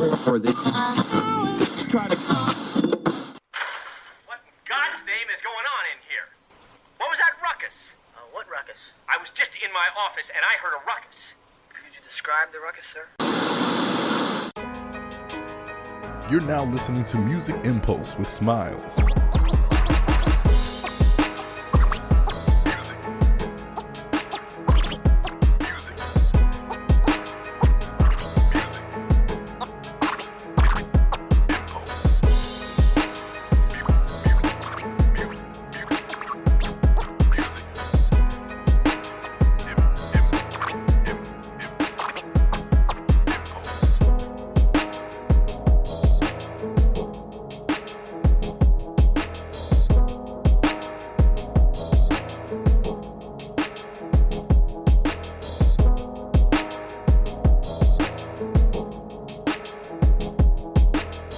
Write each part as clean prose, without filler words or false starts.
Try to. What in God's name is going on in here? What was that ruckus? What ruckus? I was just in my office and I heard a ruckus. Could you describe the ruckus, sir? You're now listening to Music Impulse with Smilez.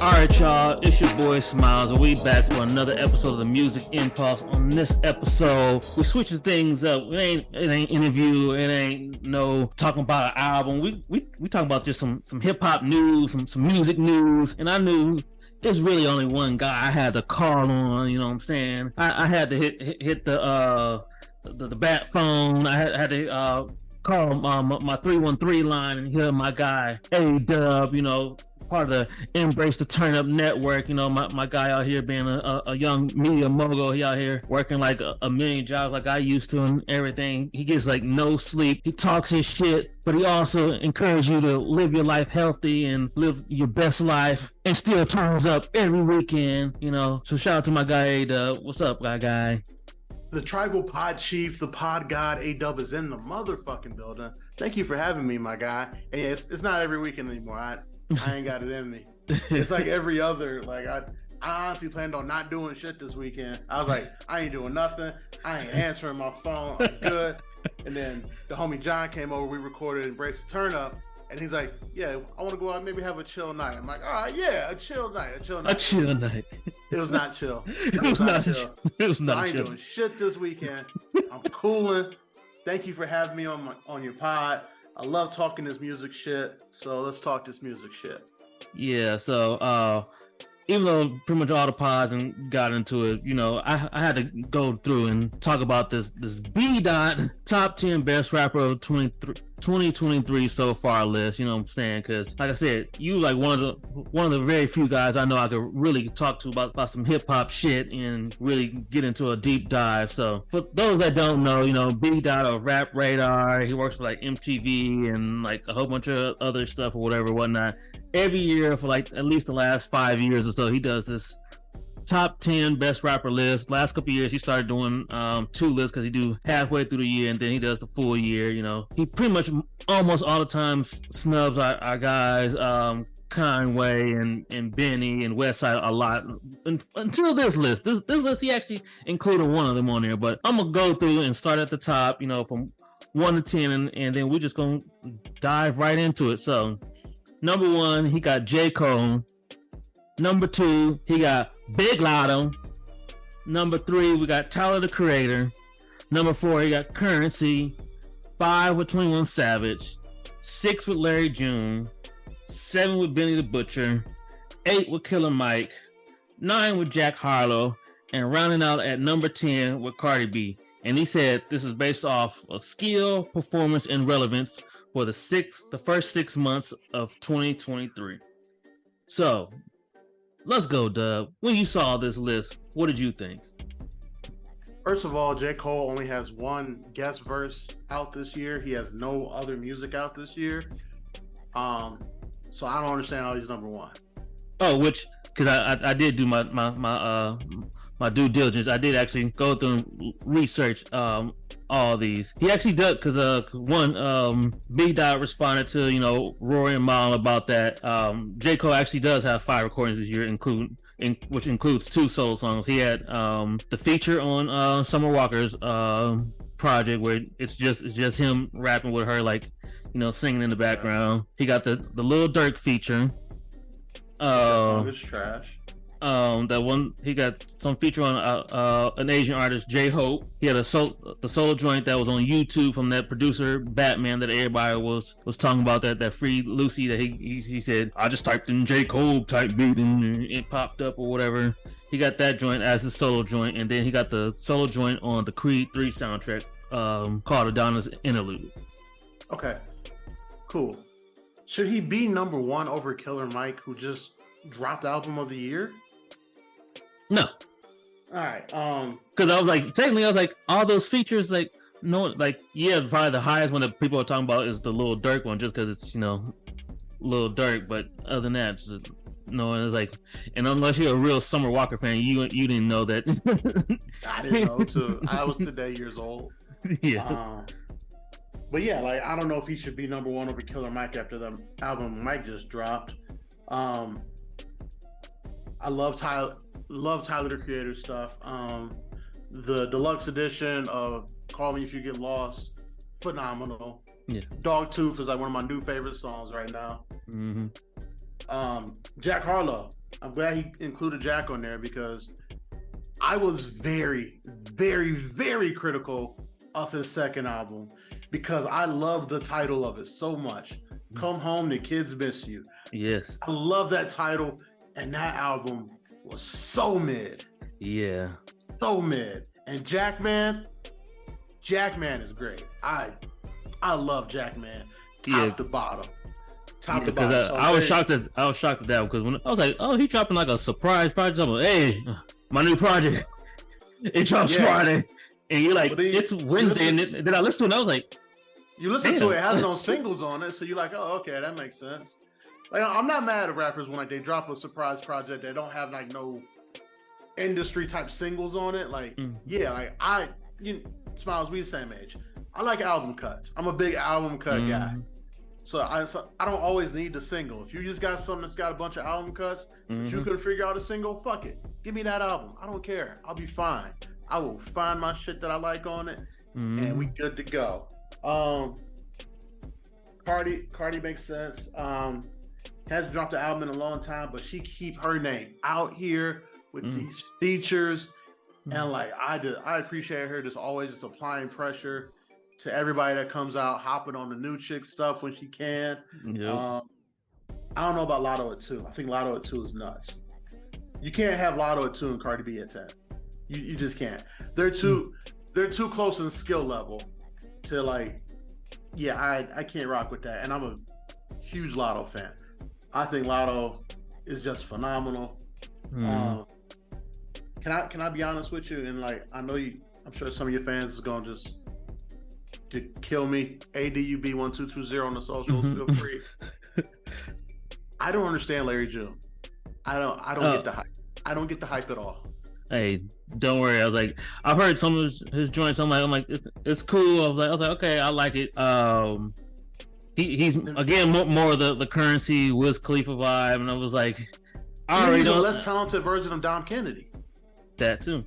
Alright, y'all, it's your boy Smilez, and we back for another episode of the Music Impulse. On this episode, we're switching things up. It ain't interview, it ain't no talking about an album. We talking about just some hip hop news, some music news, and I knew there's really only one guy I had to call on. You know what I'm saying? I had to hit the bat phone. I had to call my 313 line and hear my guy A-Dub, part of the Embrace the Turn Up network. My guy out here being a young media mogul. He out here working like a million jobs like I used to and everything. He gets like no sleep. He talks his shit, but he also encourages you to live your life healthy and live your best life and still turns up every weekend, So shout out to my guy A-Dub. What's up, guy? The tribal pod chief, the pod god A-Dub is in the motherfucking building. Thank you for having me, my guy. And it's not every weekend anymore. I ain't got it in me. It's like every other. Like I honestly planned on not doing shit this weekend. I was like, I ain't doing nothing. I ain't answering my phone. I'm good. And then the homie John came over. We recorded Embrace the Turn Up. And he's like, yeah, I want to go out and maybe have a chill night. I'm like, all right, yeah, a chill night. A chill night. It was not chill. It was not chill. It was not I chill. ain't doing shit this weekend. I'm cooling. Thank you for having me on your pod. I love talking this music shit. So let's talk this music shit. Yeah, so even though pretty much all the pods and got into it, I had to go through and talk about this B-Dot top 10 best rapper of 2023 so far list. You know what I'm saying? Because like I said, you like one of the very few guys I know I could really talk to about some hip hop shit and really get into a deep dive. So for those that don't know, B-Dot or Rap Radar, he works for like MTV and like a whole bunch of other stuff or whatnot. Every year for like at least the last 5 years or so, he does this top 10 best rapper list. Last couple of years, he started doing 2 lists because he do halfway through the year and then he does the full year. He pretty much almost all the time snubs our guys, Conway and Benny and Westside a lot until this list. This list, he actually included one of them on there. But I'm gonna go through and start at the top, from 1 to 10, and then we're just gonna dive right into it. So. Number 1, he got J. Cole. Number 2, he got Big Latto. Number 3, we got Tyler the Creator. Number 4, he got Currency. 5 with 21 Savage. 6 with Larry June. 7 with Benny the Butcher. 8 with Killer Mike. 9 with Jack Harlow. And rounding out at number 10 with Cardi B. And he said this is based off of skill, performance, and relevance for the first 6 months of 2023. So, let's go, Dub. When you saw this list, what did you think? First of all, J. Cole only has one guest verse out this year. He has no other music out this year. So I don't understand how he's number 1. Oh, because I did do my due diligence. I did actually go through and research all these. He actually did because B-Dot responded to Rory and Mal about that. J. Cole actually does have 5 recordings this year, which includes 2 solo songs. He had the feature on Summer Walker's project where it's just him rapping with her, like singing in the background. He got the Lil Durk feature. It's trash. That one he got some feature on an Asian artist, J Hope. He had the solo joint that was on YouTube from that producer Batman that everybody was talking about, that Free Lucy, that he said, I just typed in J Cole type beat and it popped up or whatever. He got that joint as his solo joint, and then he got the solo joint on the Creed 3 soundtrack called Adonis Interlude. Okay, cool. Should he be number one over Killer Mike, who just dropped album of the year? No. All right. Because I was like, technically, I was like, all those features, like, no, like, yeah, probably the highest one that people are talking about is the Lil Durk one, just because it's, you know, Lil Durk. But other than that, just, no, it's like, and unless you're a real Summer Walker fan, you didn't know that. I didn't know too. I was today years old. Yeah. But yeah, like, I don't know if he should be number one over Killer Mike after the album Mike just dropped. I love Tyler the Creator stuff. The deluxe edition of Call Me If You Get Lost, phenomenal. Yeah. Dogtooth is like one of my new favorite songs right now. Mm-hmm. Jack Harlow, I'm glad he included Jack on there because I was very, very, very critical of his second album because I love the title of it so much. Come Home, the Kids Miss You. Yes. I love that title, and that album was so mid. Yeah. So mid. And Jackman is great. I love Jackman. Top to bottom. Top to because bottom. I was shocked at that because when I was like, oh, he dropping like a surprise project. I'm like, hey, my new project. It drops Friday. And you're like, it's Wednesday, and then I listened to it and I was like, you listen to it has no singles on it, so you're like, oh, okay, that makes sense. Like, I'm not mad at rappers when like they drop a surprise project that don't have like no industry type singles on it. Like, yeah, like Smilez, we the same age. I like album cuts. I'm a big album cut guy. So I don't always need the single. If you just got something that's got a bunch of album cuts, if you could figure out a single, fuck it. Give me that album. I don't care. I'll be fine. I will find my shit that I like on it, and we good to go. Cardi makes sense. Hasn't dropped an album in a long time, but she keep her name out here with these features, and like I appreciate her just always just applying pressure to everybody that comes out, hopping on the new chick stuff when she can. I don't know about Lotto at 2. I think Lotto at 2 is nuts. You can't have Lotto at 2 and Cardi B at 10. You just can't. They're too close in skill level to like, yeah, I can't rock with that. And I'm a huge Lotto fan. I think Lotto is just phenomenal. Can I be honest with you? And like, I'm sure some of your fans is gonna just to kill me. ADUB1220 on the socials. Feel free. I don't understand Larry June. I don't get the hype. I don't get the hype at all. Hey, don't worry. I was like, I've heard some of his joints. I'm like, it's cool. I was like, okay, I like it. He's again more of the Currency Wiz Khalifa vibe, and I was like, I already know. He's a less talented version of Dom Kennedy. That too.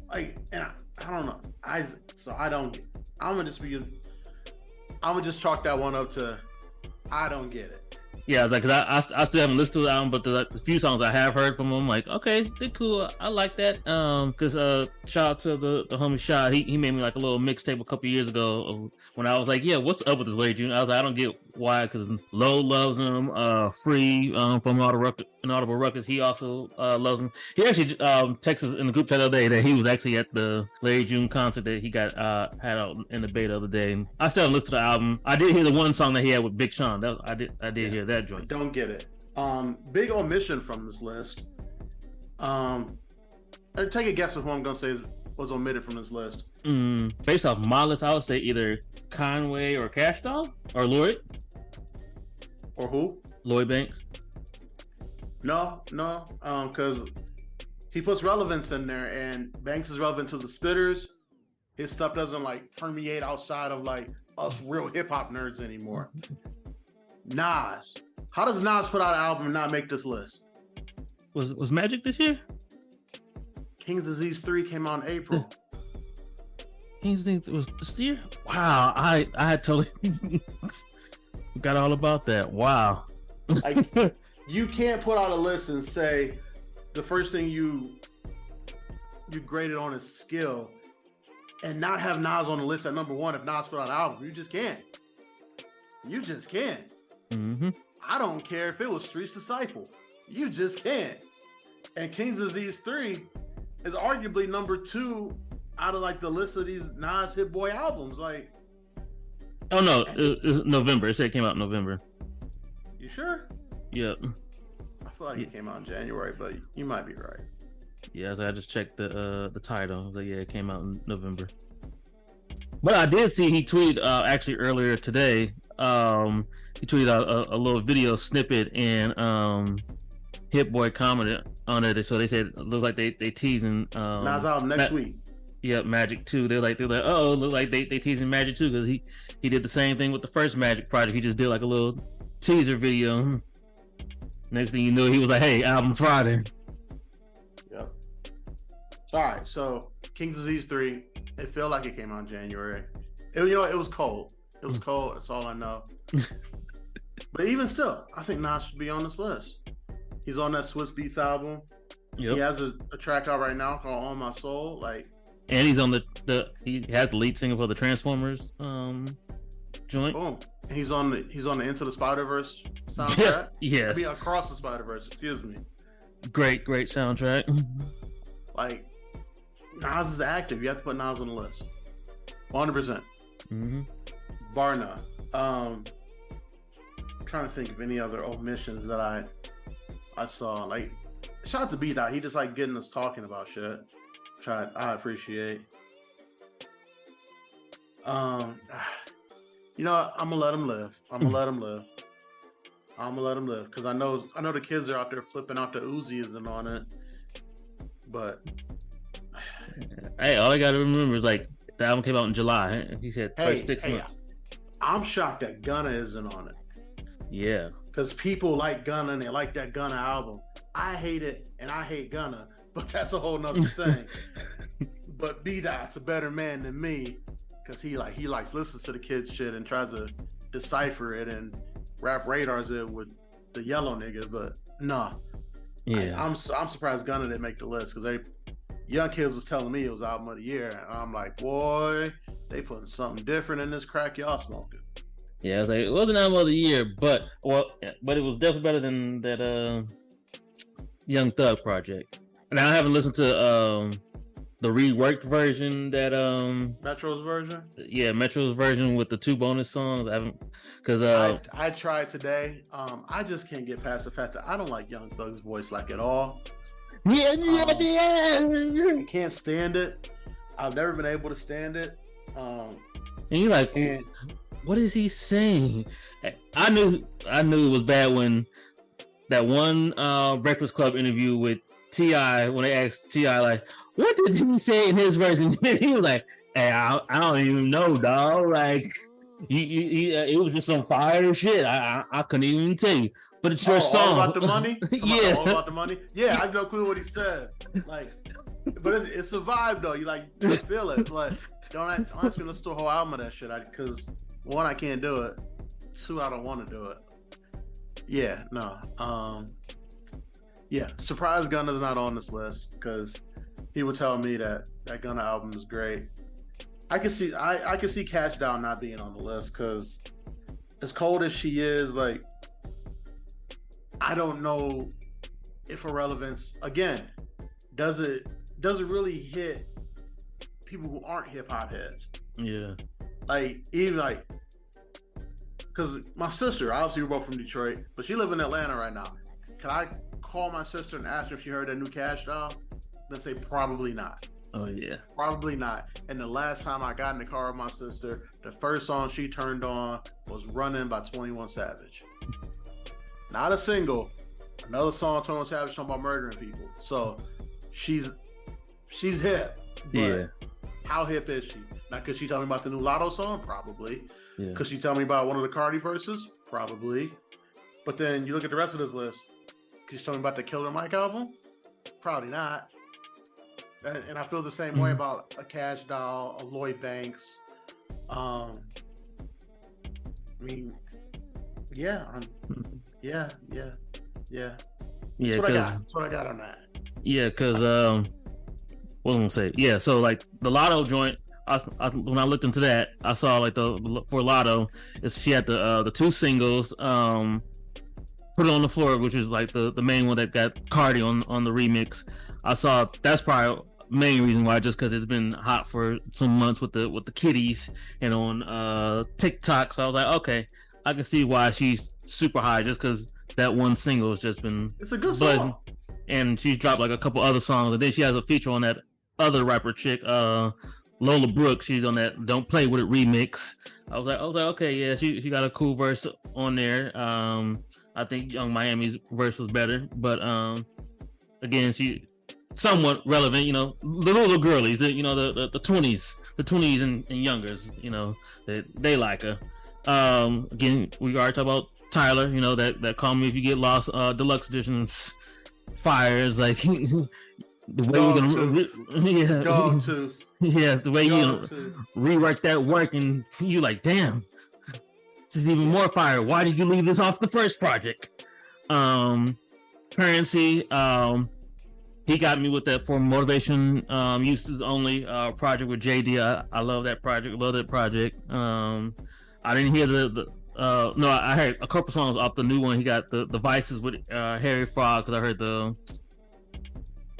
Like, and I don't know. I'm gonna just chalk that one up to I don't get it. Yeah, I was like, cause I still haven't listened to the album, but the few songs I have heard from him, I'm like, okay, they're cool. I like that. Cause shout out to the homie Shot. He made me like a little mixtape a couple years ago when I was like, yeah, what's up with this Larry June? I was like, I don't get why, cause Low loves him. Free from Audible Ruckus, he also loves him. He actually texted us in the group chat the other day that he was actually at the Larry June concert that he got had out in the Bay the other day. And I still haven't listened to the album. I did hear the one song that he had with Big Sean. I did hear that joint. Don't get it. Big omission from this list. Take a guess of who I'm gonna say was omitted from this list. Based off my list, I would say either Conway or Cash Doll or Lloyd. Or who? Lloyd Banks. No, because he puts relevance in there, and Banks is relevant to the spitters. His stuff doesn't like permeate outside of like us real hip hop nerds anymore. Nas. How does Nas put out an album and not make this list? Was Magic this year? King's Disease 3 came out in April. King's Disease was this year? Wow, I had totally forgot all about that. Wow. Like, you can't put out a list and say the first thing you graded on is skill, and not have Nas on the list at number one if Nas put out an album. You just can't. You just can't. Mm-hmm. I don't care if it was Street's Disciple. You just can't. And King's Disease 3 is arguably number 2 out of like the list of these Nas Hit Boy albums. Like, oh no, it's November. It said it came out in November. you sure? Yep. I feel like it came out in January, but you might be right. Yeah, so I just checked the title. I was like, yeah, it came out in November. But I did see he tweeted actually earlier today. He tweeted out a little video snippet, and Hit Boy commented on it. So they said it looks like they teasing Nas album next week. Yeah, Magic 2. They're like, oh, look like they teasing Magic 2 because he did the same thing with the first Magic project. He just did like a little teaser video. Next thing you know, he was like, hey, album Friday. Yep. All right, so King's Disease 3, it felt like it came out in January. It was cold. It was cold. That's all I know. But even still, I think Nas should be on this list. He's on that Swiss Beats album. Yep. He has a track out right now called On My Soul. Like, and he's on he has the lead singer for the Transformers joint. boom. He's on the Into the Spider-Verse soundtrack. Yes. I mean, Across the Spider-Verse, excuse me. Great soundtrack. Like, Nas is active. You have to put Nas on the list. 100%. Mm-hmm. Bar none. I'm trying to think of any other omissions that I saw. Like, shout out to B-Dot. He just like getting us talking about shit. I appreciate. You know, I'm gonna let him live. I'm gonna let him live because I know the kids are out there flipping out the Uzis and on it. But hey, all I gotta remember is like the album came out in July. He said first 6 months. I'm shocked that Gunna isn't on it. Yeah, because people like Gunna and they like that Gunna album. I hate it and I hate Gunna, but that's a whole nother thing. But B-Dot's a better man than me because he likes listens to the kids shit and tries to decipher it and rap radars it with the yellow nigga. But nah, yeah, I'm surprised Gunna didn't make the list because young kids was telling me it was album of the year, and I'm like, boy, they putting something different in this crack y'all smoking. Yeah, I was like, it wasn't album of the year, but it was definitely better than that Young Thug project. And I haven't listened to the reworked version that Metro's version. Yeah, Metro's version with the 2 bonus songs. I haven't because I tried today. I just can't get past the fact that I don't like Young Thug's voice like at all. I can't stand it. I've never been able to stand it. And you're like, what is he saying? I knew it was bad when that one Breakfast Club interview with T.I. when they asked T.I. like, what did he say in his version? He was like, hey, I don't even know, dog. Like, it was just some fire shit. I couldn't even tell you. But it's your song. All about the money? Yeah. All about the money? Yeah, I have no clue what he says. Like, but it's a vibe though. You feel it. But don't ask me to listen to a whole album of that shit. Because 1, I can't do it. 2, I don't want to do it. Yeah, no. Yeah, surprised Gunna's not on this list because he would tell me that Gunna album is great. I can see Cash Doll not being on the list because as cold as she is, like, I don't know if Irrelevance again does it really hit people who aren't hip hop heads. Yeah, like even like because my sister, obviously we're both from Detroit, but she lives in Atlanta right now. Can I call my sister and ask her if she heard that new Cash Doll? Let's say probably not. Oh yeah, probably not. And the last time I got in the car with my sister, the first song she turned on was "Running" by 21 Savage. Not a single. Another song, 21 Savage talking about murdering people. So she's hip. But yeah. How hip is she? Now, could she tell me about the new Lotto song? Probably. Yeah. Could she tell me about one of the Cardi verses? Probably. But then you look at the rest of this list. Could she tell me about the Killer Mike album? Probably not. And I feel the same way about a Cash Doll, a Lloyd Banks. I mean, yeah. Yeah. Yeah, That's what I got on that. Yeah, because what was I gonna say? Yeah, so like the Lotto joint. When I looked into that, I saw like for Lotto, she had the two singles. Put It on the Floor, which is like the main one that got Cardi on the remix. I saw that's probably main reason why, just because it's been hot for some months with the kitties and on TikTok. So I was like, okay, I can see why she's super high, just because that one single has just been It's a good buzzing. song. And she's dropped like a couple other songs, and then she has a feature on that other rapper chick, Lola Brooke. She's on that Don't Play With It remix. I was like, okay, yeah, she got a cool verse on there. I think Young Miami's verse was better, but again, she somewhat relevant. You know, the little girlies, the 20s and youngers. You know, they like her. Again, we already talked about Tyler. You know, that Call Me If You Get Lost deluxe editions. Fires like the way you're gonna Dog tooth. yeah, the way you rework that work, and you like, damn, this is even more fire. Why did you leave this off the first project? Currency, he got me with that For Motivation Uses Only project with JD. I love that project. I didn't hear no, I heard a couple songs off the new one. He got the Vices with Harry Fraud, because I heard the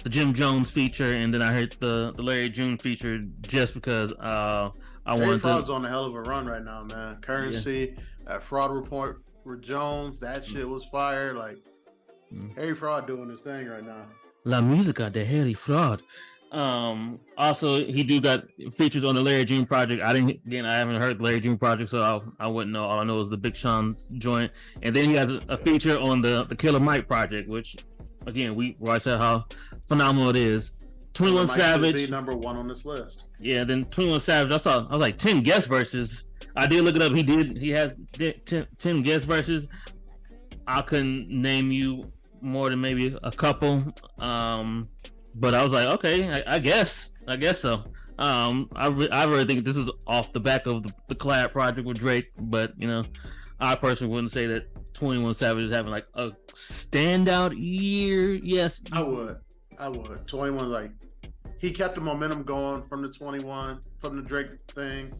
Jim Jones feature, and then I heard the Larry June feature, just because I wanted Fraud's on a hell of a run right now, man. Currency, that Fraud Report with Jones, that shit was fire. Like Harry Fraud doing his thing right now. La Musica de Harry Fraud. Also, he do got features on the Larry June project. I haven't heard the Larry June project, so I wouldn't know. All I know is the Big Sean joint, and then he got a feature on the Killer Mike project, which again we already said how phenomenal it is. 21 Savage, number one on this list. Yeah, then 21 Savage. I was like 10 guest verses. I did look it up. He has 10 guest verses. I couldn't name you more than maybe a couple. But I was like, okay, I guess so. I really think this is off the back of the collab project with Drake, but you know, I personally wouldn't say that 21 Savage is having like a standout year. Yes, I would. 21, like, he kept the momentum going from the Drake thing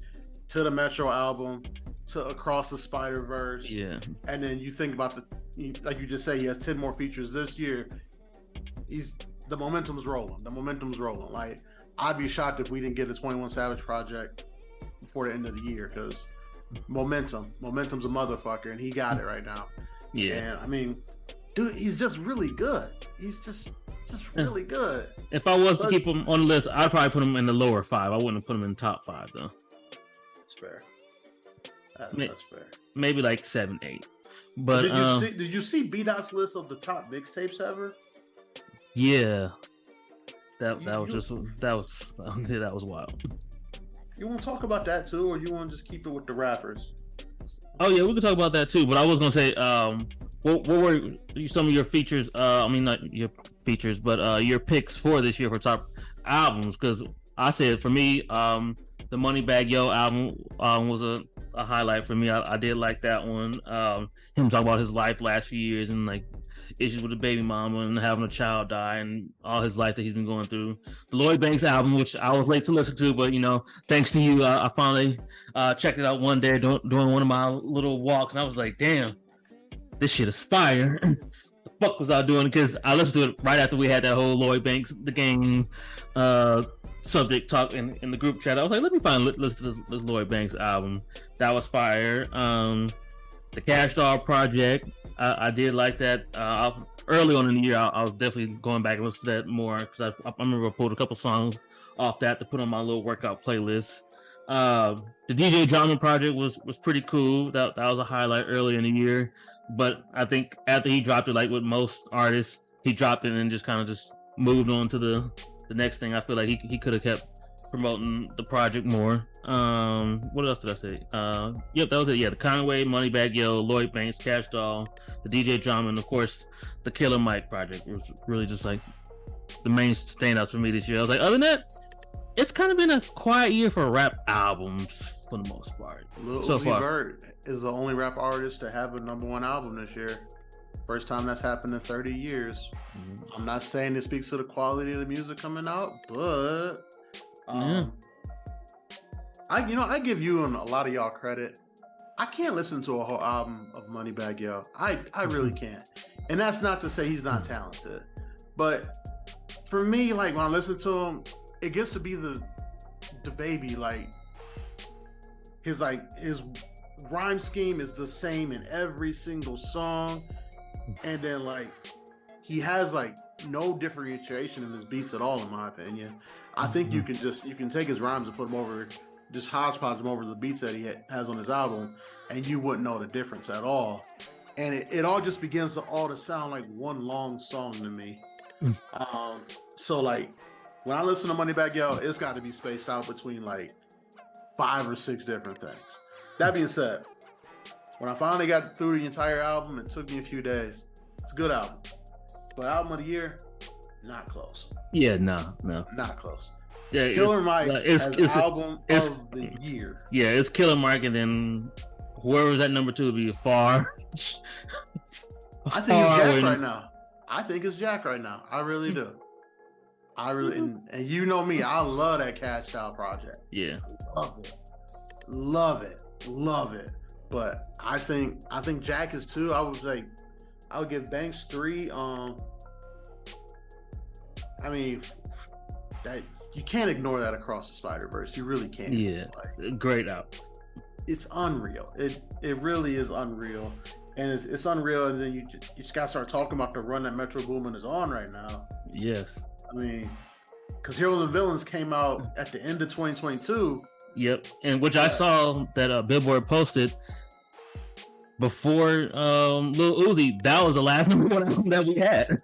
to the Metro album to Across the Spider-Verse. Yeah, and then you think about like you just say, he has 10 more features this year. The momentum's rolling. Like, I'd be shocked if we didn't get a 21 Savage project before the end of the year, because momentum's a motherfucker, and he got it right now. Yeah. And I mean, dude, he's just really good. He's just really good. If I was to keep him on the list, I'd probably put him in the lower 5. I wouldn't have put him in the top 5 though. That's fair. That's fair. Maybe like 7, 8. But did you see B-Dot's list of the top mixtapes ever? Yeah. That was wild. You want to talk about that too, or you want to just keep it with the rappers? Oh yeah, we can talk about that too. But I was gonna say, what were some of your features? Not your features, but your picks for this year for top albums? Because I said for me, the Moneybagg Yo album was a highlight for me. I did like that one. Him talking about his life last few years and like issues with the baby mama and having a child die and all his life that he's been going through. The Lloyd Banks album, which I was late to listen to, but you know, thanks to you, I finally checked it out one day during one of my little walks, and I was like, damn, this shit is fire. The fuck was I doing? Because I listened to it right after we had that whole Lloyd Banks the game subject talk in the group chat. I was like, let me listen to this Lloyd Banks album. That was fire. The Cash Doll project, I did like that. Early on in the year, I was definitely going back and listening to that more, because I remember I pulled a couple songs off that to put on my little workout playlist. The DJ Drama project was pretty cool. That was a highlight early in the year, but I think after he dropped it, like with most artists, he dropped it and just kind of just moved on to the next thing. I feel like he could have kept promoting the project more. What else did I say? Yep, that was it. Yeah, the Conway, Moneybagg Yo, Lloyd Banks, Cash Doll, the DJ Drama, and of course the Killer Mike project was really just like the main standouts for me this year. I was like, other than that, it's kind of been a quiet year for rap albums for the most part. Lil so Uzi far. Vert is the only rap artist to have a #1 album this year. First time that's happened in 30 years. I'm not saying it speaks to the quality of the music coming out, but I give you and a lot of y'all credit. I can't listen to a whole album of Moneybagg Yo. I really can't. And that's not to say he's not talented. But for me, like when I listen to him, it gets to be the baby. Like his rhyme scheme is the same in every single song. And then like he has like no differentiation in his beats at all, in my opinion. I think you can take his rhymes and put them over, just hodgepodge them over the beats that he has on his album, and you wouldn't know the difference at all. And it all just begins to sound like one long song to me. So like when I listen to Moneybagg Yo, it's got to be spaced out between like 5 or 6 different things. That being said, when I finally got through the entire album, it took me a few days. It's a good album. But album of the year, not close. Yeah, no. Not close. Yeah, Killer Mike as album of the year. Yeah, it's Killer Mike, and then whoever's at number 2 would be far. I think it's Jack right now. I think it's Jack right now. I really do. And you know me, I love that Cash Style project. Yeah. Love it. But I think Jack is 2. I would give Banks 3. I mean, that you can't ignore that Across the Spider-Verse. You really can't. Yeah, like, great out. It's unreal. It really is unreal, and it's unreal. And then you just gotta start talking about the run that Metro Boomin is on right now. Yes. I mean, because Heroes and Villains came out at the end of 2022. Yep, and which I saw that Billboard posted before Lil Uzi. That was the last number 1 album that we had.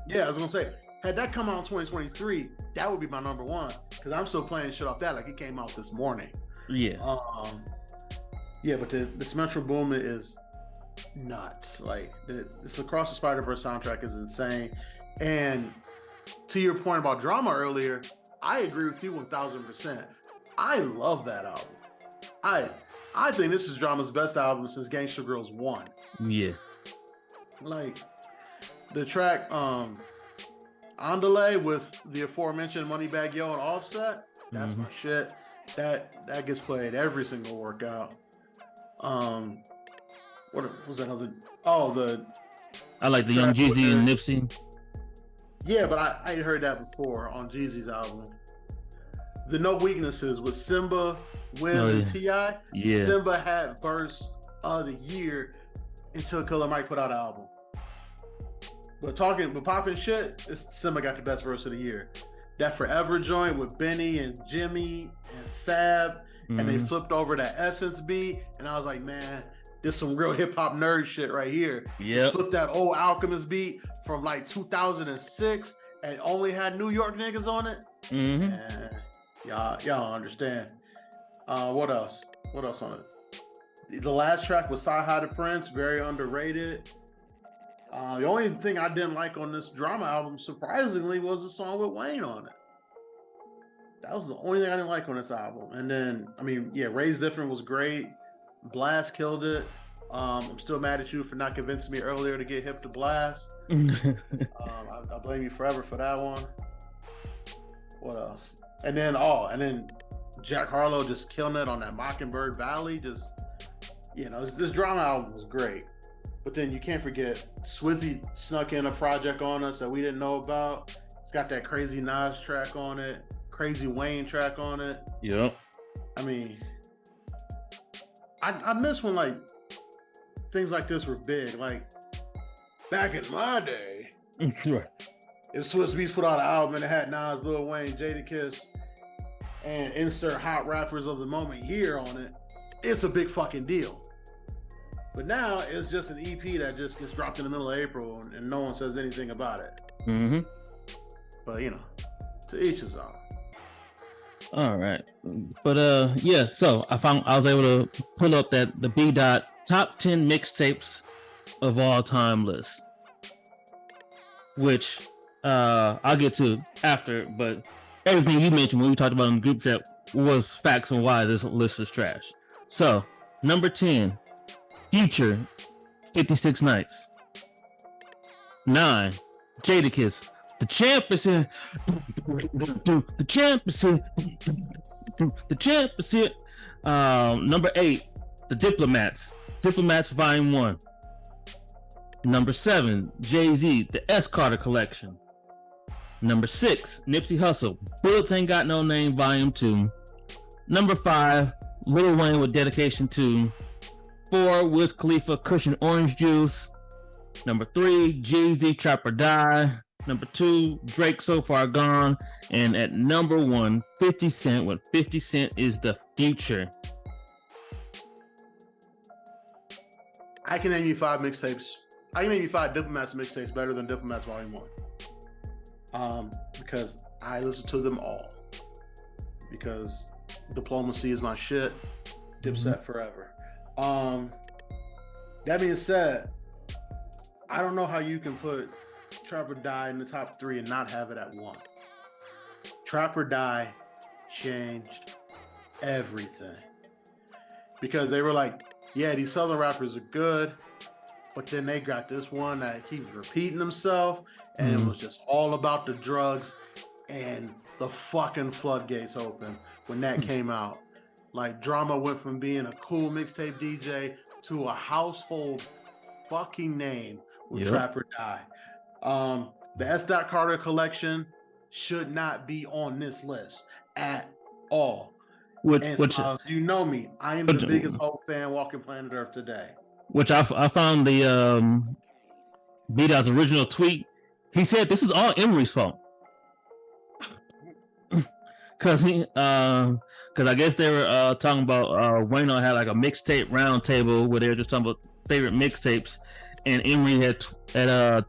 Yeah, I was gonna say, had that come out in 2023, that would be my number 1, because I'm still playing shit off that like it came out this morning. Yeah. Yeah, but this Metro Boomin is nuts. Like this Across the Spider-Verse soundtrack is insane. And to your point about drama earlier, I agree with you 1000%. I love that album. I think this is Drama's best album since Gangsta Grillz 1. Yeah. Like the track Andale with the aforementioned Moneybagg Yo and Offset, that's my shit. That gets played every single workout. What was that other? I like the Young Jeezy and Nipsey. Yeah, but I had heard that before on Jeezy's album. The No Weaknesses with Simba, Wiz, and T.I. Yeah. Simba had verse of the year until Killer Mike put out an album. But popping shit, Simba got the best verse of the year. That Forever joint with Benny and Jimmy and Fab, and they flipped over that Essence beat, and I was like, man, this some real hip hop nerd shit right here. Yeah. Flipped that old Alchemist beat from like 2006 and only had New York niggas on it. And y'all understand. What else? What else on it? The last track was Sci-Hi the Prince, very underrated. The only thing I didn't like on this drama album, surprisingly, was the song with Wayne on it. That was the only thing I didn't like on this album. And then, I mean, yeah, Raised Different was great. Blast killed it. I'm still mad at you for not convincing me earlier to get hip to Blast. I blame you forever for that one. What else? And then Jack Harlow just killing it on that Mockingbird Valley. Just, this drama album was great. But then you can't forget Swizzy snuck in a project on us that we didn't know about. It's got that crazy Nas track on it, crazy Wayne track on it. Yep. I mean, I miss when like things like this were big. Like back in my day, Right. if Swizz Beatz put out an album and it had Nas, Lil Wayne, Jadakiss, and insert hot rappers of the moment here on it, it's a big fucking deal. But now it's just an EP that just gets dropped in the middle of April and no one says anything about it. But to each his own. All right, but yeah. So I was able to pull up the B Dot top 10 mixtapes of all time list, which I'll get to after. But everything you mentioned when we talked about in the group chat was facts on why this list is trash. So number 10, Future, 56 Nights. 9, Jadakiss. The champ is here. The champ is here. The champ is here. Number 8, The Diplomats. Diplomats Volume 1. Number 7, Jay-Z, The S. Carter Collection. Number 6, Nipsey Hussle, Bullets Ain't Got No Name Volume 2. Number 5, Lil Wayne with Dedication 2. 4, Wiz Khalifa, Cushion Orange Juice. Number 3, Jay-Z, Trap or Die. Number 2, Drake, So Far Gone. And at number 1, 50 Cent, with 50 Cent is the Future. I can name you 5 mixtapes. I can name you 5 Diplomats mixtapes better than Diplomats Volume 1. Because I listen to them all. Because Diplomacy is my shit. Dipset forever. That being said, I don't know how you can put Trap or Die in the top 3 and not have it at 1. Trap or Die changed everything. Because they were like, yeah, these Southern rappers are good, but then they got this one that he was repeating himself, and it was just all about the drugs, and the fucking floodgates open when that came out. Like, Drama went from being a cool mixtape DJ to a household fucking name with Trap or Die. The S. Carter Collection should not be on this list at all. Smiles, you know me. I am the biggest Hope fan walking planet Earth today. Which I found the B-Dot's original tweet. He said this is all Emery's fault. Cause I guess they were talking about Wayno had like a mixtape round table where they were just talking about favorite mixtapes, and Emery had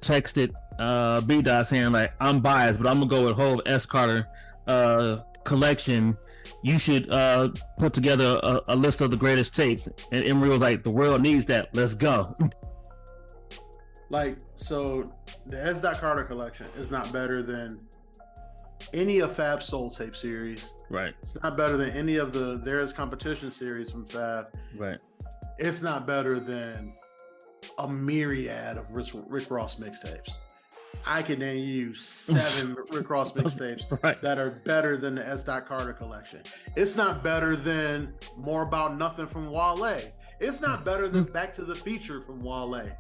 texted B-Dot saying like, I'm biased, but I'm gonna go with whole S. Carter collection. You should put together a list of the greatest tapes. And Emery was like, the world needs that. Let's go. Like, so the S. Carter Collection is not better than any of Fab's Soul Tape series. Right. It's not better than any of the There Is Competition series from Fab. Right. It's not better than a myriad of Rick Ross mixtapes. I can name you 7 Rick Ross mixtapes that are better than the S. Carter Collection. It's not better than More About Nothing from Wale. It's not better than Back to the Future from Wale. Like,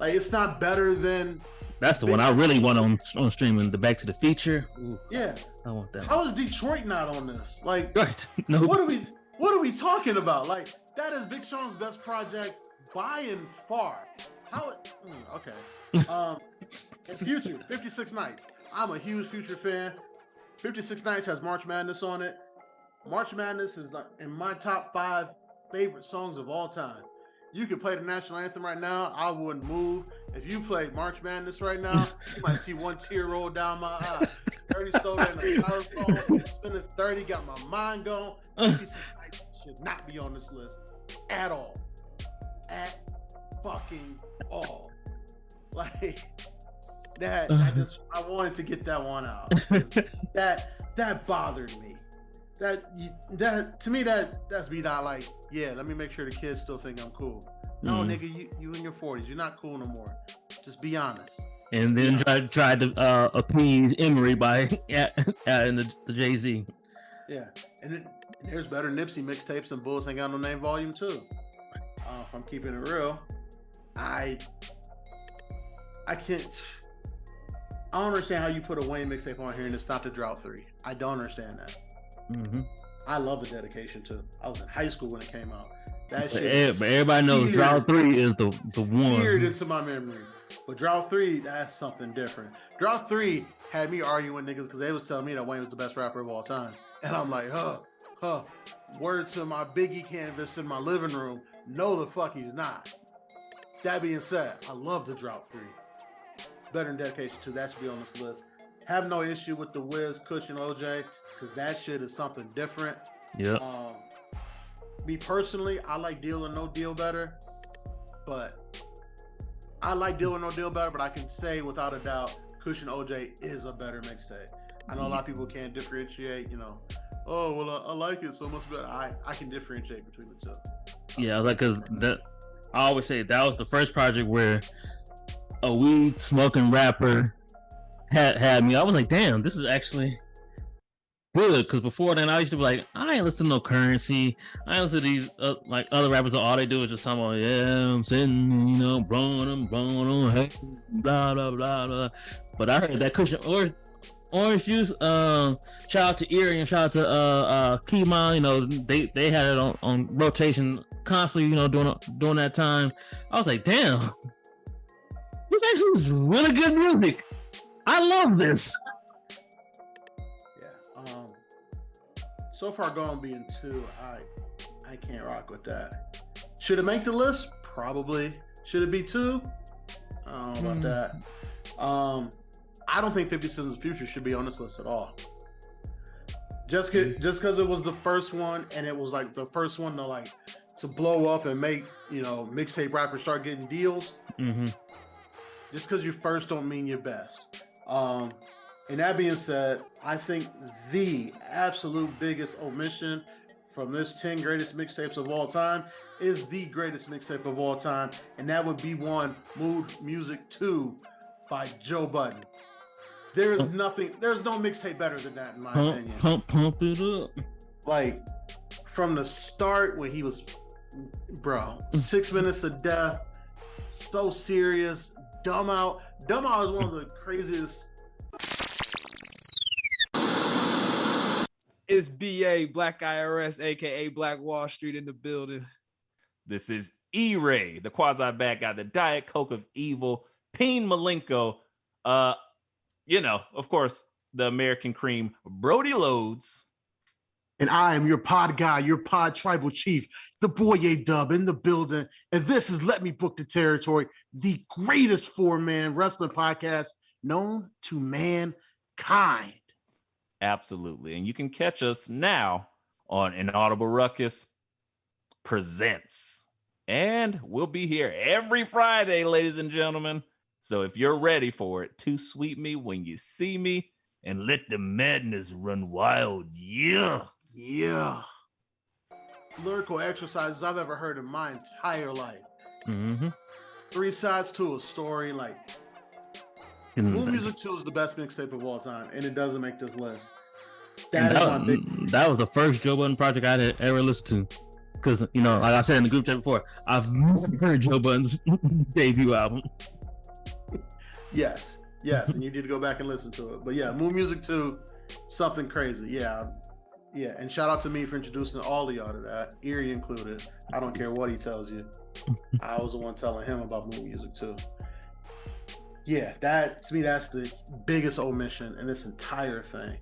it's not better than... That's the one I really want on streaming, the Back to the Future. Ooh, yeah. I want that. How is Detroit not on this? Like, right. No. What are we talking about? Like, that is Big Sean's best project by and far. Okay. And Future, 56 Nights. I'm a huge Future fan. 56 Nights has March Madness on it. March Madness is like in my top 5 favorite songs of all time. You could play the national anthem right now, I wouldn't move. If you played March Madness right now, you might see one tear roll down my eye. 30 soda in a styrofoam, spinning 30, got my mind going. 56 Nights should not be on this list at all. At fucking all. Like that, I wanted to get that one out. that bothered me. That to me, that's me not like, yeah, let me make sure the kids still think I'm cool. No, nigga, you in your 40s, you're not cool no more. Just be honest. And then tried to appease Emery by adding the Jay-Z. Yeah, and there's better Nipsey mixtapes than Bullets Ain't Got No Name Volume 2. If I'm keeping it real, I can't. I don't understand how you put a Wayne mixtape on here and it's not the Drought 3. I don't understand that. Mm-hmm. I love the Dedication too. I was in high school when it came out. That shit. But everybody knows Drought 3 is the one. Seared into my memory. But Drought 3, that's something different. Drought 3 had me arguing with niggas because they was telling me that Wayne was the best rapper of all time. And I'm like, word to my Biggie canvas in my living room. No, the fuck he's not. That being said, I love the Drought 3. It's better than Dedication 2. That should be on this list. Have no issue with the Wiz, Cushion, OJ, because that shit is something different. Yeah. Me personally, I like Deal or No Deal better, but I can say without a doubt, Cushion OJ is a better mixtape. I know a lot of people can't differentiate, oh, well, I like it so much better. I can differentiate between the two. Yeah, like, because I always say that was the first project where a weed smoking rapper had me. I was like, damn, this is actually good. Because before then, I used to be like, I ain't listen to no Currency. I ain't listen to these like other rappers. All they do is just talk about, yeah, I'm sitting, you know, blowing, hey, blah blah blah blah. But I heard that Cushion Orange Juice. Shout out to Erie and shout out to Keyman. You know, they had it on rotation constantly. You know, during that time. I was like, damn, this actually is really good music. I love this. Yeah. So far gone being 2, I can't rock with that. Should it make the list? Probably. Should it be 2? I don't know about that. I don't think 50 Cent's Future should be on this list at all. Just because it was the first one, and it was like the first one to blow up and make, you know, mixtape rappers start getting deals. Mm-hmm. Just because you're first don't mean you're best. And that being said, I think the absolute biggest omission from this 10 greatest mixtapes of all time is the greatest mixtape of all time, and that would be one, Mood Music 2 by Joe Budden. There's no mixtape better than that in my opinion. Pump it up. Like, from the start when he was, 6 Minutes to Death, so serious, Dumb Out. Dumb Out is one of the craziest. It's BA, Black IRS, aka Black Wall Street in the building. This is E-Ray, the quasi bad guy, the Diet Coke of evil, Peen Malenko, you know, of course, the American cream, Brody Loads. And I am your pod guy, your pod tribal chief, the boy A-Dub in the building. And this is Let Me Book the Territory, the greatest 4-man wrestling podcast known to mankind. Absolutely. And you can catch us now on Inaudible Ruckus Presents. And we'll be here every Friday, ladies and gentlemen. So if you're ready for it, to sweet me when you see me and let the madness run wild. Yeah. Yeah. Lyrical exercises I've ever heard in my entire life. Mm-hmm. 3 sides to a story. Like, Mood Music 2 is the best mixtape of all time, and it doesn't make this list. That was the first Joe Budden project I had ever listened to. Because, you know, like I said in the group chat before, I've never heard Joe Budden's debut album. Yes, and you need to go back and listen to it. But yeah, Mood Music 2, something crazy. Yeah, and shout out to me for introducing all of y'all to that, Erie included. I don't care what he tells you. I was the one telling him about Mood Music 2. Yeah, to me, that's the biggest omission in this entire thing,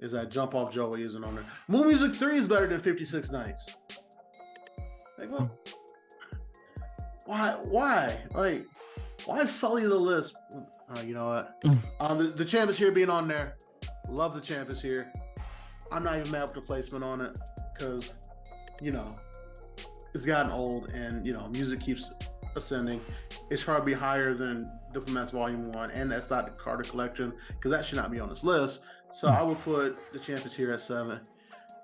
is that Jump Off Joey isn't on there. Mood Music 3 is better than 56 Nights. Like, what? Why? Like, why sully the list? You know what? The Champ is Here being on there. Love the Champ is Here. I'm not even mad with the placement on it because, you know, it's gotten old and, you know, music keeps ascending. It's probably higher than Diplomats Volume 1, and that's not the Carter Collection because that should not be on this list. So I would put the Champ is Here at 7.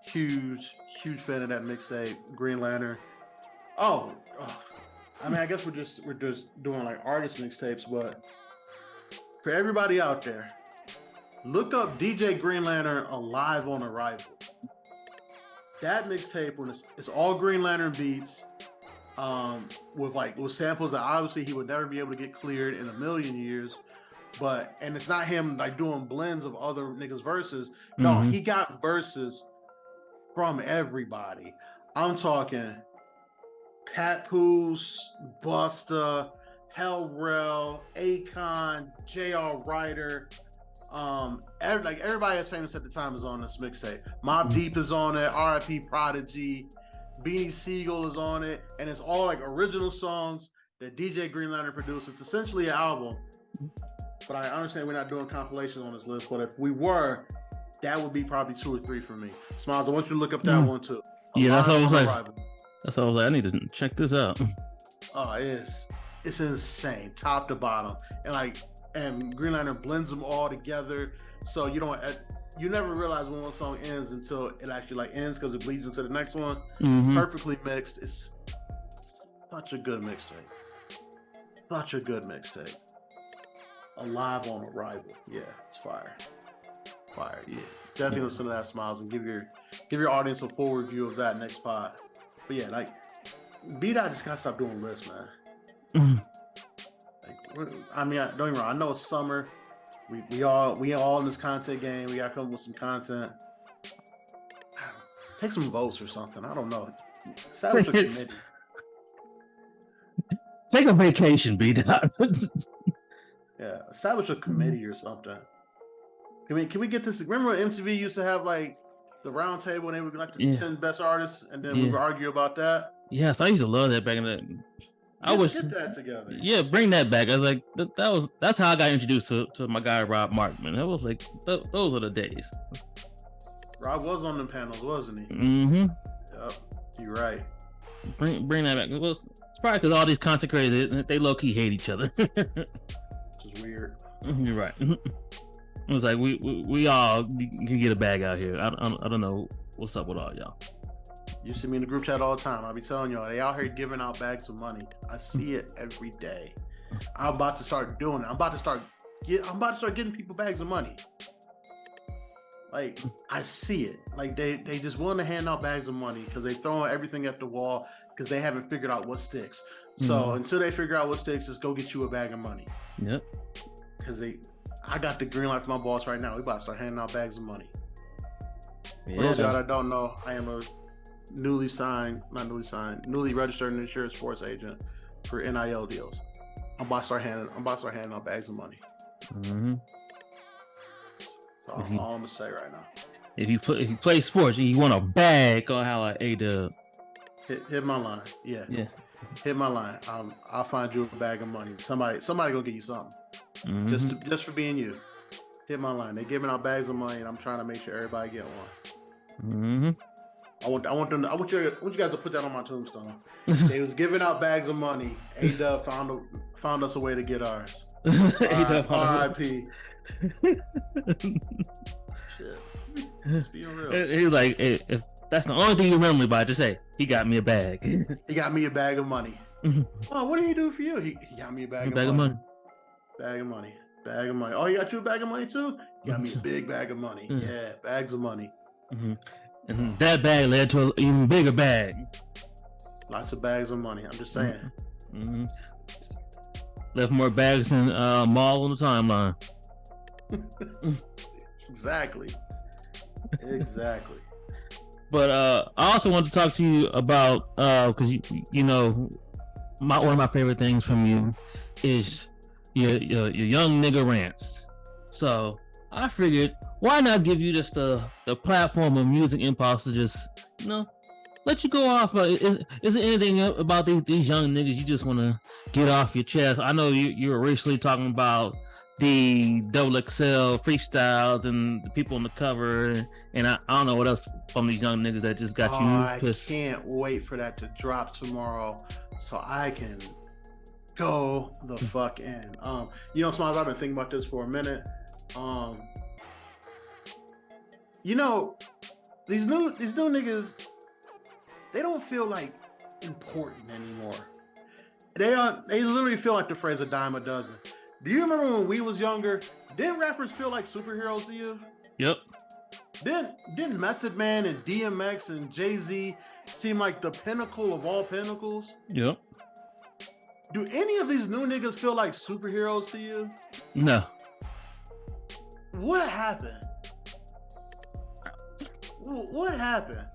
Huge fan of that mixtape. Green Lantern. Oh. I mean, I guess we're just doing like artist mixtapes, but for everybody out there, look up DJ Green Lantern Alive on Arrival. That mixtape, when it's all Green Lantern beats, with samples that obviously he would never be able to get cleared in a million years, and it's not him like doing blends of other niggas' verses. No, he got verses from everybody. I'm talking Papoose, Busta, Hellrell, Akon, J.R. Ryder, everybody that's famous at the time is on this mixtape. Mobb Deep is on it, R.I.P. Prodigy, Beanie Siegel is on it, and it's all like original songs that DJ Green Lantern produced. It's essentially an album, but I understand we're not doing compilations on this list, but if we were, that would be probably 2 or 3 for me. Smilez, I want you to look up that one too. Yeah, that's what I was like. That's all I was like, I need to check this out. Oh, it's insane, top to bottom, and Green Lantern blends them all together, so you never realize when one song ends until it actually ends because it bleeds into the next one. Perfectly mixed. It's such a good mixtape. Alive on Arrival. Yeah, it's fire. Fire. Yeah, definitely listen to that, Smiles, and give your audience a full review of that next pod. But yeah, like B-Dot just gotta stop doing lists, man. I mean, don't get me wrong. I know it's summer. We all in this content game. We gotta come up with some content. Take some votes or something. I don't know. Establish a committee. Take a vacation, B-Dot. Yeah, establish a committee or something. Can we get this? Remember when MTV used to have like the round table and they would be like the 10 best artists, and then we would argue about that? Yes, I used to love that back in the. Get that together. Yeah, bring that back. I was like, that's how I got introduced to my guy Rob Markman. That was like those are the days. Rob was on them panels, wasn't he? Mm-hmm. Yep, you're right. Bring that back. It's probably because all these content creators they low key hate each other. Which is weird. You're right. It was like we all can get a bag out here. I don't know what's up with all y'all. You see me in the group chat all the time. I be telling y'all, they out here giving out bags of money. I see it every day. I'm about to start doing it. I'm about to start getting people bags of money. Like, I see it. Like, they just want to hand out bags of money because they throwing everything at the wall because they haven't figured out what sticks. So until they figure out what sticks, just go get you a bag of money. Yep. Because I got the green light from my boss right now. We about to start handing out bags of money. Yeah. For those of y'all that don't know, I am a newly registered and insured sports agent for NIL deals. I'm about to start handing out bags of money. Mm-hmm. That's all I'm gonna say right now. If you play sports and you want a bag, go holla at A-Dub. Hit my line. Yeah. Hit my line. I'll find you a bag of money. Somebody gonna get you something. Mm-hmm. Just for being you. Hit my line. They're giving out bags of money, and I'm trying to make sure everybody get one. Mm-hmm. I want you guys to put that on my tombstone. They was giving out bags of money. A-Dub found us a way to get ours. R.I.P. Shit. Just being real. He was like, hey, if that's the only thing you remember me by, just say he got me a bag. He got me a bag of money. Oh, what did he do for you? He got me a bag of money. Bag of money. Bag of money. Oh, he got you a bag of money too? He got me a big bag of money. Yeah, bags of money. Mm-hmm. And that bag led to an even bigger bag. Lots of bags of money. I'm just saying. Mm-hmm. Left more bags than Maul on the timeline. Exactly. But I also want to talk to you about because you know one of my favorite things from you is your young nigga rants. So I figured, why not give you just the platform of Music Mpulse to just, let you go off. Is there anything about these young niggas you just want to get off your chest? I know you were recently talking about the XXL freestyles and the people on the cover, and I don't know what else from these young niggas that just got you pissed. I can't wait for that to drop tomorrow so I can go the fuck in. Smiles, I've been thinking about this for a minute. These new niggas, they don't feel like important anymore. They literally feel like the phrase a dime a dozen. Do you remember when we was younger? Didn't rappers feel like superheroes to you? Yep. Didn't Method Man and DMX and Jay-Z seem like the pinnacle of all pinnacles? Yep. Do any of these new niggas feel like superheroes to you? No. What happened? What happened?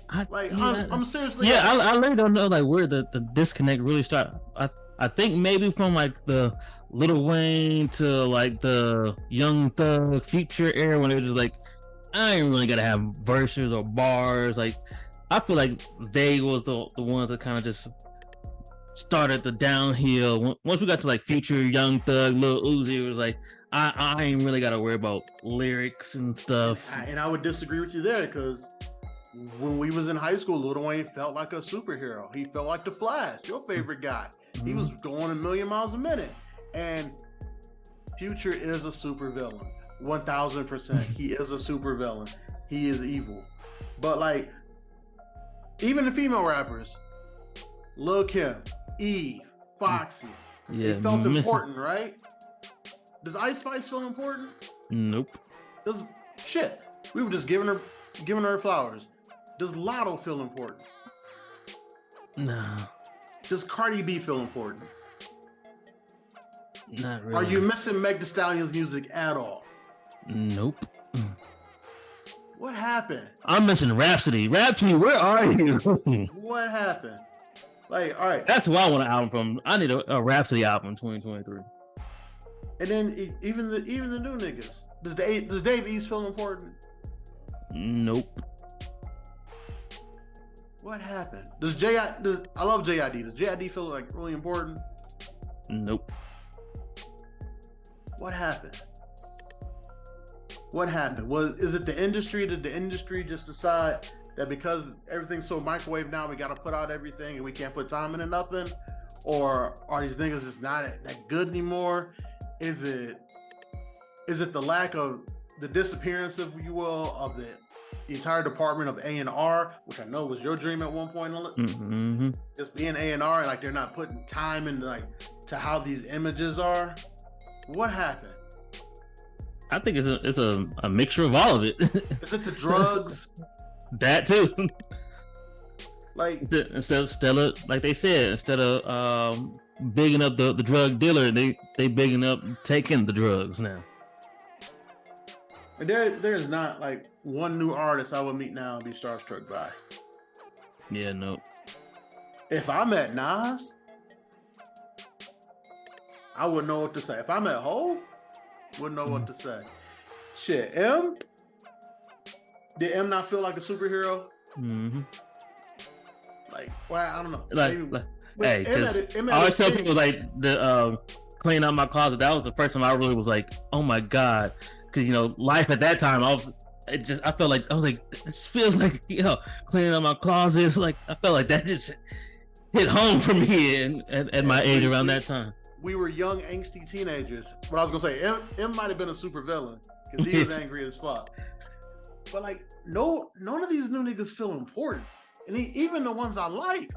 I'm seriously. Yeah, I really don't know where the disconnect really started. I think maybe from the Lil Wayne to the Young Thug Future era when it was just like, I ain't really gotta have verses or bars. I feel like they was the ones that kind of just started the downhill. Once we got to Future, Young Thug, Lil Uzi, it was like, I ain't really gotta worry about lyrics and stuff. And I would disagree with you there because when we was in high school, Lil Wayne felt like a superhero. He felt like the Flash, your favorite guy. He was going a million miles a minute. And Future is a super villain. 1000%. He is a super villain. He is evil. But even the female rappers, Lil Kim, Eve, Foxy, they felt important, right? Does Ice Spice feel important? Nope. Does shit? We were just giving her flowers. Does Lotto feel important? Nah, Does Cardi B feel important? not really. Are you missing Meg Thee Stallion's music at all? Nope. What happened? I'm missing Rhapsody. Rhapsody, where are you? What happened? Like, all right. That's what I want an album from. I need a Rhapsody album in 2023. And then even the new niggas. Does Dave East feel important? Nope. What happened? I love JID. Does JID feel like really important? Nope. What happened? What happened? Is it the industry? Did the industry just decide that because everything's so microwave now, we got to put out everything and we can't put time into nothing? Or are these niggas just not that good anymore? Is it the lack of the disappearance, if you will, of the entire department of A&R, which I know was your dream at one point? Mm-hmm. Just being A&R, like they're not putting time into like to how these images are. What happened? I think it's a mixture of all of it. Is it the drugs? That too. Like instead of like they said, instead of bigging up the drug dealer, they bigging up taking the drugs now. There's not like one new artist I would meet now and be starstruck by. Yeah, no. If I met Nas, I wouldn't know what to say. If I met Hov, wouldn't know what to say. Shit, M? Did M not feel like a superhero? Mm-hmm. Like, well, I don't know. Hey, because I always tell people like the cleaning out my closet. That was the first time I really was like, oh my god, because life at that time, I felt like this feels like cleaning out my closet. It's like I felt like that just hit home for me at my age around that time. We were young, angsty teenagers. But I was gonna say, M might have been a super villain because he was angry as fuck. But like, none of these new niggas feel important, and even the ones I like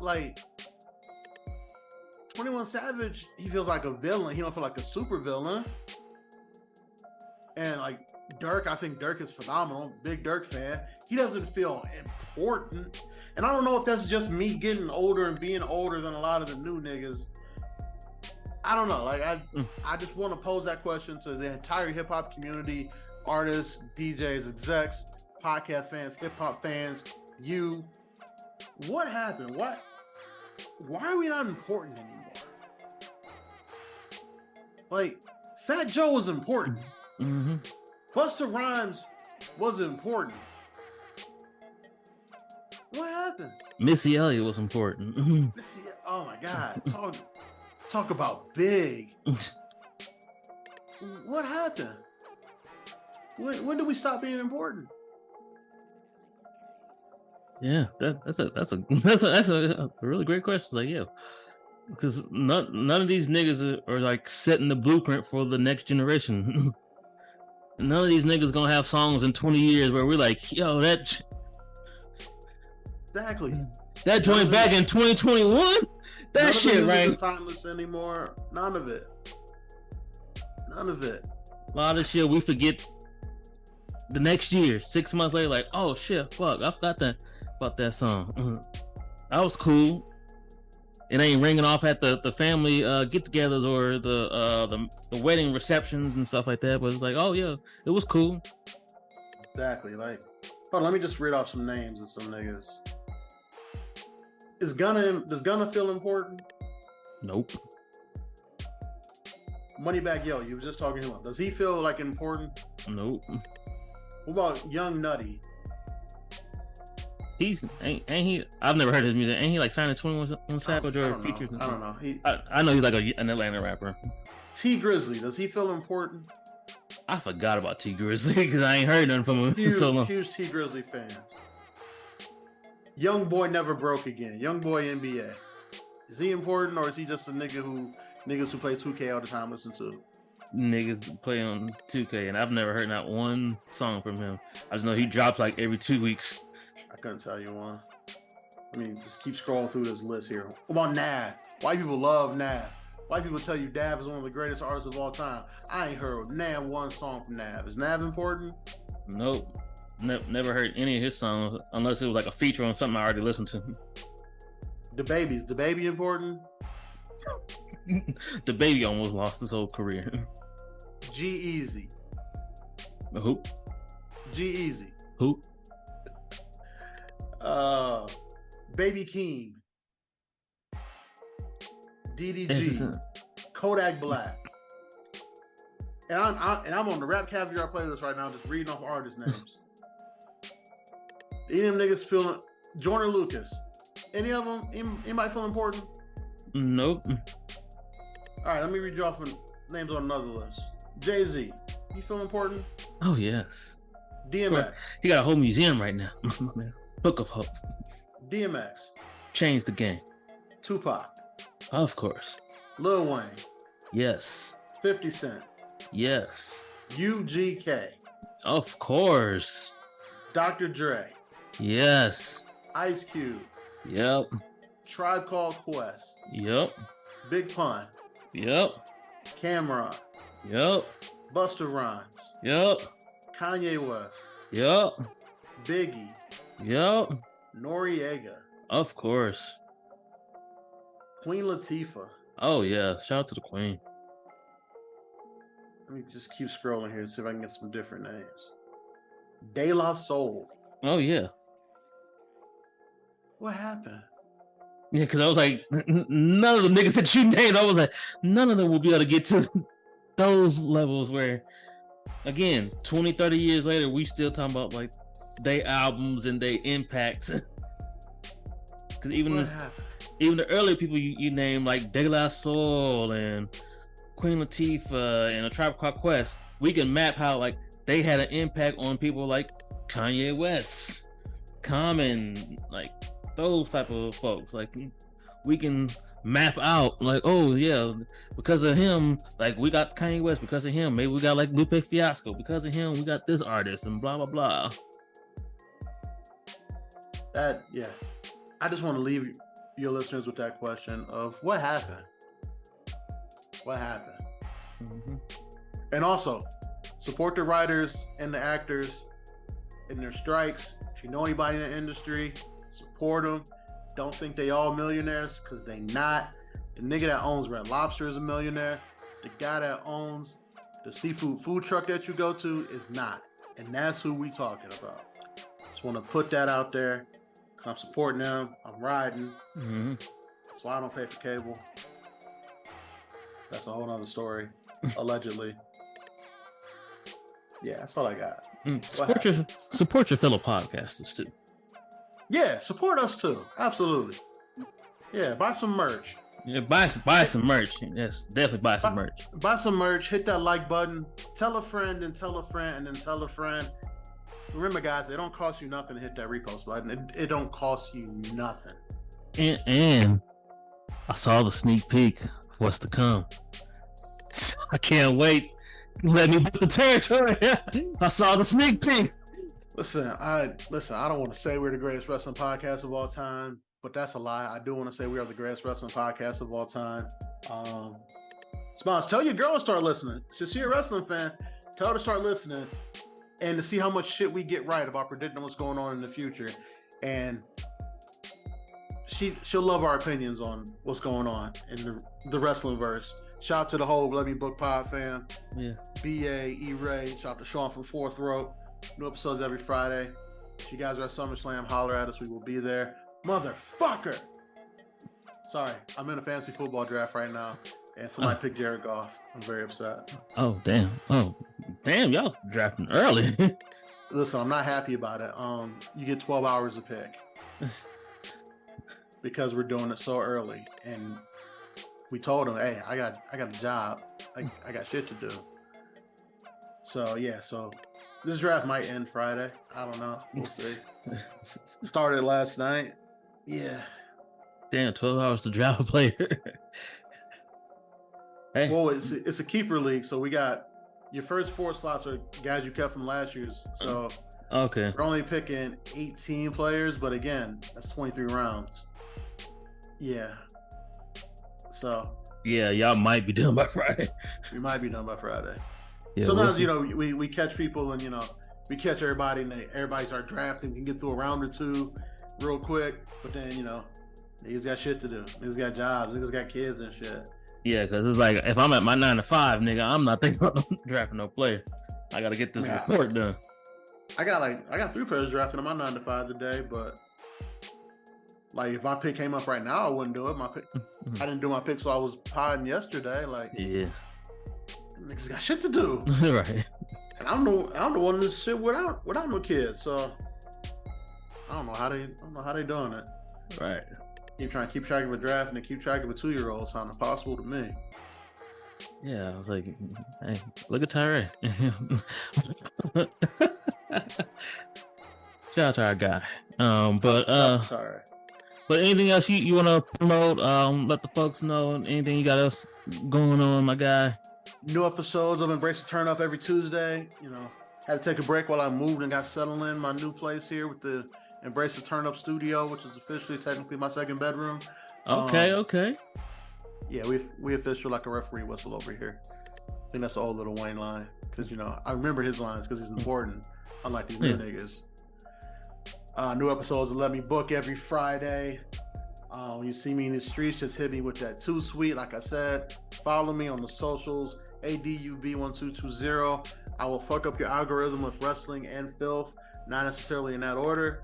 21 Savage, he feels like a villain. He don't feel like a super villain. And like Dirk, I think Dirk is phenomenal. Big Dirk fan. He doesn't feel important, and I don't know if that's just me getting older and being older than a lot of the new niggas. I don't know. Like I just want to pose that question to the entire hip hop community, artists, DJs, execs, podcast fans, hip hop fans. You, what happened? Why are we not important anymore? Like Fat Joe was important. Mm-hmm. Busta Rhymes was important. What happened? Missy Elliott was important. Oh my God! Talk about big. What happened? When did we stop being important? Yeah, that's a really great question. Like, yeah, because none of these niggas are like setting the blueprint for the next generation. None of these niggas gonna have songs in 20 years where we're like, yo, exactly that joint back in 2021. That shit, right? Is timeless anymore. None of it. A lot of shit we forget the next year, 6 months later, like, oh shit, fuck, I forgot about that song. That was cool. It ain't ringing off at the family get-togethers or the wedding receptions and stuff like that. But it's like, oh yeah, it was cool. Exactly. Like, hold on, let me just read off some names of some niggas. Does Gunna feel important? Nope. Moneybagg Yo, you were just talking to him. Does he feel like important? Nope. What about Young Nutty? Ain't he? I've never heard his music. Ain't he like signed to 21 Savage or features? I don't know. I know he's like an Atlanta rapper. T Grizzly, does he feel important? I forgot about T Grizzly because I ain't heard nothing from him in so long. Huge T Grizzly fans. Young Boy Never Broke Again. Young Boy NBA. Is he important or is he just a niggas who play 2K all the time listen to? Niggas play on 2K and I've never heard not one song from him. I just know he drops like every 2 weeks. I couldn't tell you one. I mean, just keep scrolling through this list here. What about Nav? Why people love Nav? White people tell you Nav is one of the greatest artists of all time. I ain't heard one song from Nav. Is Nav important? Nope. Never heard any of his songs unless it was like a feature on something I already listened to. The Baby important? The Baby almost lost his whole career. G-Eazy. Who? G-Eazy. Who? Baby Keem. DDG. Kodak Black. And I'm on the Rap Caviar playlist right now, just reading off artist names. Any of them niggas feeling Jordan Lucas. Any of them? Anybody feel important? Nope. All right, let me read you off names on another list. Jay-Z. You feel important? Oh yes. DMX. He got a whole museum right now. Book of Hope. DMX. Change the game. Tupac. Of course. Lil Wayne. Yes. 50 Cent. Yes. UGK. Of course. Dr. Dre. Yes. Ice Cube. Yep. Tribe Called Quest. Yep. Big Pun. Yep. Cameron. Yep. Busta Rhymes. Yep. Kanye West. Yep. Biggie. Yep. Noriega. Of course. Queen Latifah. Oh yeah. Shout out to the Queen. Let me just keep scrolling here and see if I can get some different names. De La Soul. Oh yeah. What happened? Yeah, because I was like, none of the niggas that you named, I was like, none of them will be able to get to those levels where, again, 20, 30 years later, we still talking about like they albums and they impacts. Because even the earlier people you name like De La Soul and Queen Latifah and A Tribe Called Quest, we can map how like they had an impact on people like Kanye West, Common, like those type of folks. Like we can map out like, oh yeah, because of him, like we got Kanye West. Because of him, maybe we got like Lupe Fiasco. Because of him, we got this artist and blah blah blah. That yeah, I just want to leave your listeners with that question of what happened. What happened? Mm-hmm. And also support the writers and the actors in their strikes. If you know anybody in the industry, support them. Don't think they all millionaires, because they not. The nigga that owns Red Lobster is a millionaire. The guy that owns the seafood food truck that you go to is not. And that's who we talking about. Just want to put that out there. I'm supporting them. I'm riding. Mm-hmm. That's why I don't pay for cable. That's a whole other story. Allegedly. Yeah, that's all I got. Support your fellow podcasters too. Yeah, support us too. Absolutely. Yeah, buy some merch. Yeah, buy some merch. Yes, definitely buy some merch. Buy some merch. Hit that like button. Tell a friend, and tell a friend, and then tell a friend. Remember, guys, it don't cost you nothing to hit that repost button. It don't cost you nothing. And I saw the sneak peek. What's to come? I can't wait. Let me book the territory. I saw the sneak peek. Listen, I don't want to say we're the greatest wrestling podcast of all time, but that's a lie. I do want to say we are the greatest wrestling podcast of all time. Smilez, tell your girl to start listening. She's a wrestling fan. Tell her to start listening and to see how much shit we get right about predicting what's going on in the future. And she'll love our opinions on what's going on in the wrestling verse. Shout out to the whole Let Me Book Pod fam. Yeah. BA, E-Ray, shout out to Sean from Fourth Row. New episodes every Friday. If you guys are at SummerSlam, holler at us. We will be there. Motherfucker! Sorry, I'm in a fantasy football draft right now, and somebody picked Jared Goff. I'm very upset. Oh, damn. Y'all drafting early. Listen, I'm not happy about it. You get 12 hours to pick because we're doing it so early, and we told him, hey, I got a job. I got shit to do. So yeah, this draft might end Friday. I don't know. We'll see. Started last night. Yeah. Damn, 12 hours to draft a player. Hey. Well, it's a keeper league, so we got your first 4 slots are guys you kept from last year's. So okay, we're only picking 18 players, but again, that's 23 rounds. Yeah. So Yeah, y'all might be done by Friday. We might be done by Friday. Yeah, Sometimes, we'll see. we catch people and, we catch everybody and everybody start drafting, can get through a round or two real quick. But then, niggas got shit to do. Niggas got jobs. Niggas got kids and shit. Yeah, because it's like, if I'm at my 9 to 5, nigga, I'm not thinking about drafting no player. I got to get this report done. I got 3 players drafted on my 9 to 5 today, but like if my pick came up right now, I wouldn't do it. I didn't do my pick, so I was podding yesterday. Like, yeah, niggas got shit to do. Right. And I'm the one in this shit without no kids, so I don't know how they doing it. Right. Keep trying to keep track of a draft and keep track of a 2-year-old sound impossible to me. Yeah, I was like, hey, look at Tyree. Shout out to our guy. Sorry. But anything else you want to promote? Let the folks know. Anything you got else going on, my guy? New episodes of Embrace the Turn Up every Tuesday. Had to take a break while I moved and got settled in my new place here with the Embrace the Turn Up studio, which is officially technically my second bedroom. Okay. Yeah, we official like a referee whistle over here. I think that's the old Lil Wayne line because I remember his lines because he's important, unlike these new niggas. New episodes of Let Me Book every Friday. When you see me in the streets, just hit me with that Too Sweet. Like I said, follow me on the socials, ADUB1220. I will fuck up your algorithm with wrestling and filth, not necessarily in that order.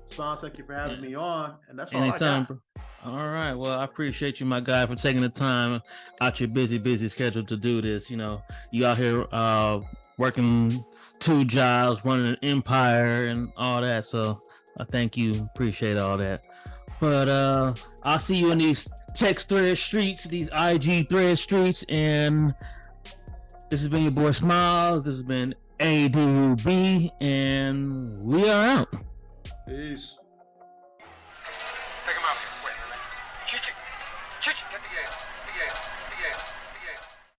Son, thank you for having me on, and that's all Anytime, I got. bro. All right. Well, I appreciate you, my guy, for taking the time out your busy schedule to do this. You out here working 2 jobs, running an empire and all that. So I thank you. Appreciate all that. But I'll see you in these text thread streets, these IG thread streets. And this has been your boy Smilez. This has been ADUB, and we are out. Peace.